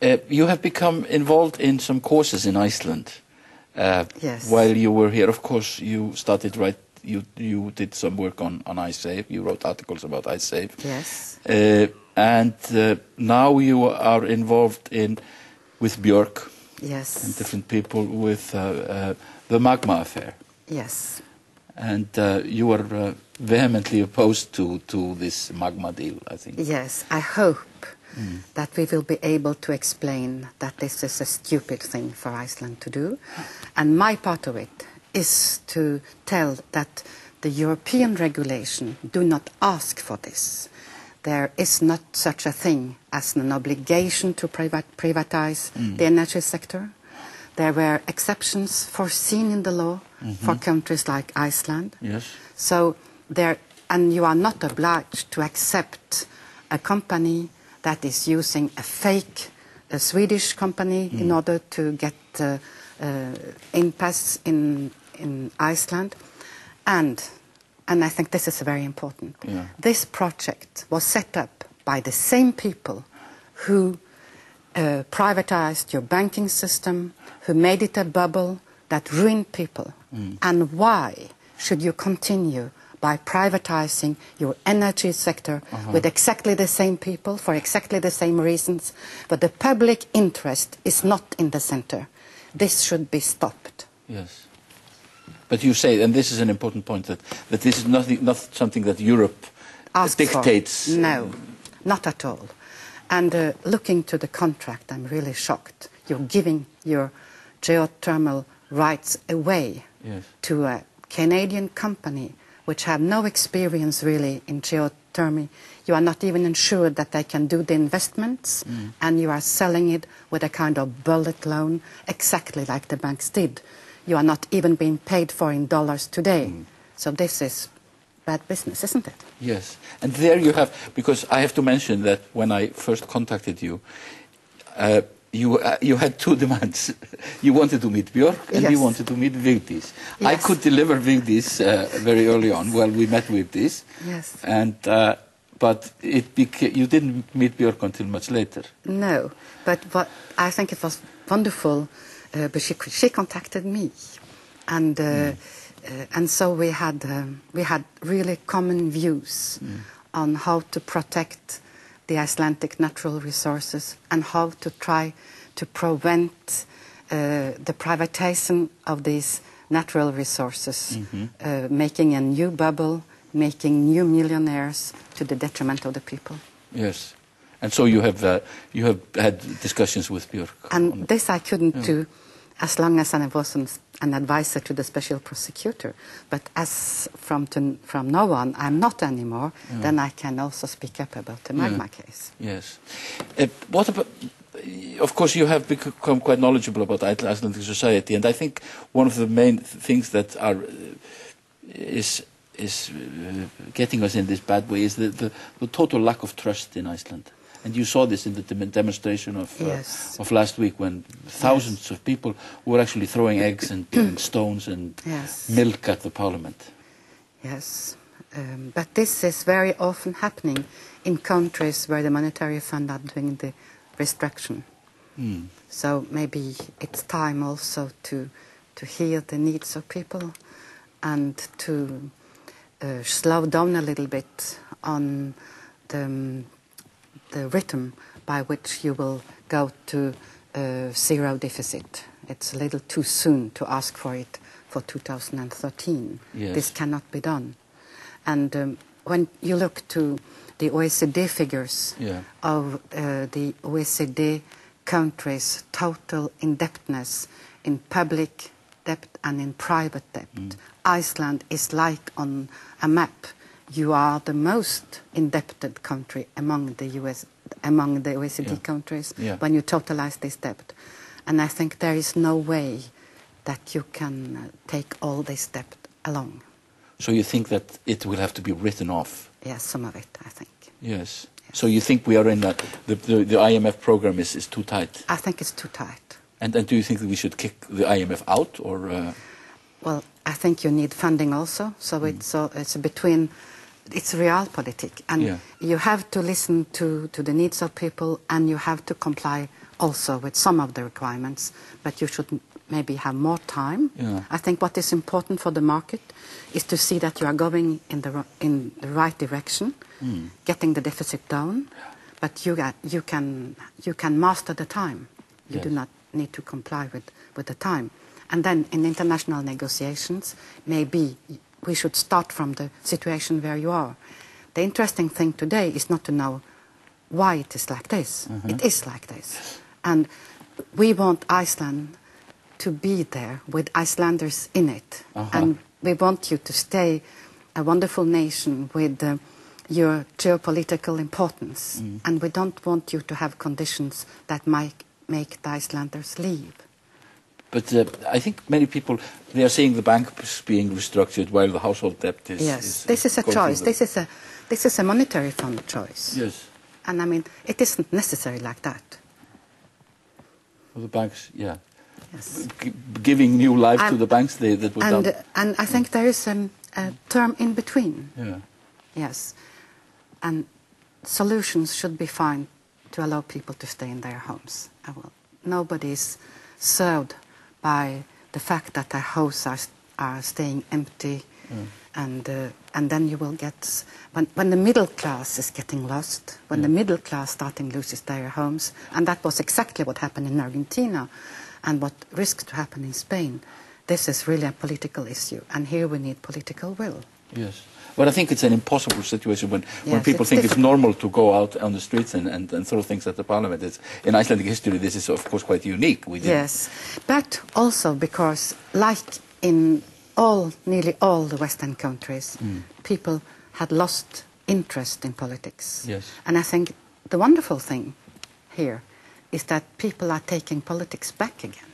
You have become involved in some courses in Iceland. Yes. While you were here, of course, you started you did some work on iSave. You wrote articles about iSave. Yes. And now you are involved with Björk. Yes. And different people with the Magma affair. Yes. And you are vehemently opposed to this Magma deal, I think. Yes, I hope that we will be able to explain that this is a stupid thing for Iceland to do. And my part of it is to tell that the European regulation do not ask for this. There is not such a thing as an obligation to privatize the energy sector. There were exceptions foreseen in the law for countries like Iceland. Yes. So and you are not obliged to accept a company that is using a Swedish company in order to get impasse in Iceland. And I think this is very important. Yeah. This project was set up by the same people who privatized your banking system, who made it a bubble that ruined people. And why should you continue by privatizing your energy sector with exactly the same people for exactly the same reasons? But the public interest is not in the center. This should be stopped. Yes. But you say, and this is an important point, that this is not something that Europe dictates. No, not at all. And looking to the contract, I'm really shocked. You're giving your geothermal rights away to a Canadian company which have no experience really in geothermy. You are not even ensured that they can do the investments, and you are selling it with a kind of bullet loan, exactly like the banks did. You are not even being paid for in dollars today. So this is bad business, isn't it? Yes. And there you have, because I have to mention that when I first contacted you, you had two demands. You wanted to meet Björk and you wanted to meet Vigdis. Yes. I could deliver Vigdis very early on. Well, we met Vigdis. Yes. And but you didn't meet Björk until much later. No, but I think it was wonderful. But she contacted me, and so we had really common views on how to protect the Icelandic natural resources and how to try to prevent the privatization of these natural resources, making a new bubble, making new millionaires to the detriment of the people. Yes. And so you have had discussions with Björk. And this I couldn't do as long as I was an advisor to the special prosecutor. But as from now on, I'm not anymore, then I can also speak up about the Magma case. Yes. What about, of course, you have become quite knowledgeable about Icelandic society, and I think one of the main things that is getting us in this bad way is the total lack of trust in Iceland. And you saw this in the demonstration of last week, when thousands of people were actually throwing eggs and stones and milk at the parliament. Yes, but this is very often happening in countries where the monetary fund are doing the restriction. So maybe it's time also to hear the needs of people and to slow down a little bit on the rhythm by which you will go to zero deficit. It's a little too soon to ask for it for 2013. Yes. This cannot be done. And when you look to the OECD figures of the OECD countries' total indebtedness in public debt and in private debt, Iceland is like on a map. You are the most indebted country among the OECD countries when you totalize this debt. And I think there is no way that you can take all this debt along. So you think that it will have to be written off? Yes, some of it, I think. Yes. So you think we are in that, the IMF program is too tight? I think it's too tight. And do you think that we should kick the IMF out, or? Well, I think you need funding also. So it's between it's realpolitik, and you have to listen to the needs of people, and you have to comply also with some of the requirements, but you should maybe have more time. I think what is important for the market is to see that you are going in the right direction, getting the deficit down, but you can master the time. You do not need to comply with the time. And then in international negotiations, maybe we should start from the situation where you are. The interesting thing today is not to know why it is like this. It is like this. And we want Iceland to be there with Icelanders in it. And we want you to stay a wonderful nation with your geopolitical importance. And we don't want you to have conditions that might make the Icelanders leave. But I think many people, they are seeing the banks being restructured while the household debt is... Yes, this is a choice. This is a monetary fund choice. Yes. And I mean, it isn't necessary like that. Well, the banks, yeah. Yes. Giving new life to the banks, that would... And I think there is a term in between. Yeah. Yes. And solutions should be found to allow people to stay in their homes. Nobody's served by the fact that their houses are staying empty, and then you will get, when the middle class is getting lost, when the middle class loses their homes, and that was exactly what happened in Argentina, and what risks to happen in Spain. This is really a political issue, and here we need political will. Yes. But I think it's an impossible situation when people think it's normal to go out on the streets and throw things at the parliament. In Icelandic history, this is, of course, quite unique. Yes, but also because, like in nearly all the Western countries, people had lost interest in politics. Yes. And I think the wonderful thing here is that people are taking politics back again.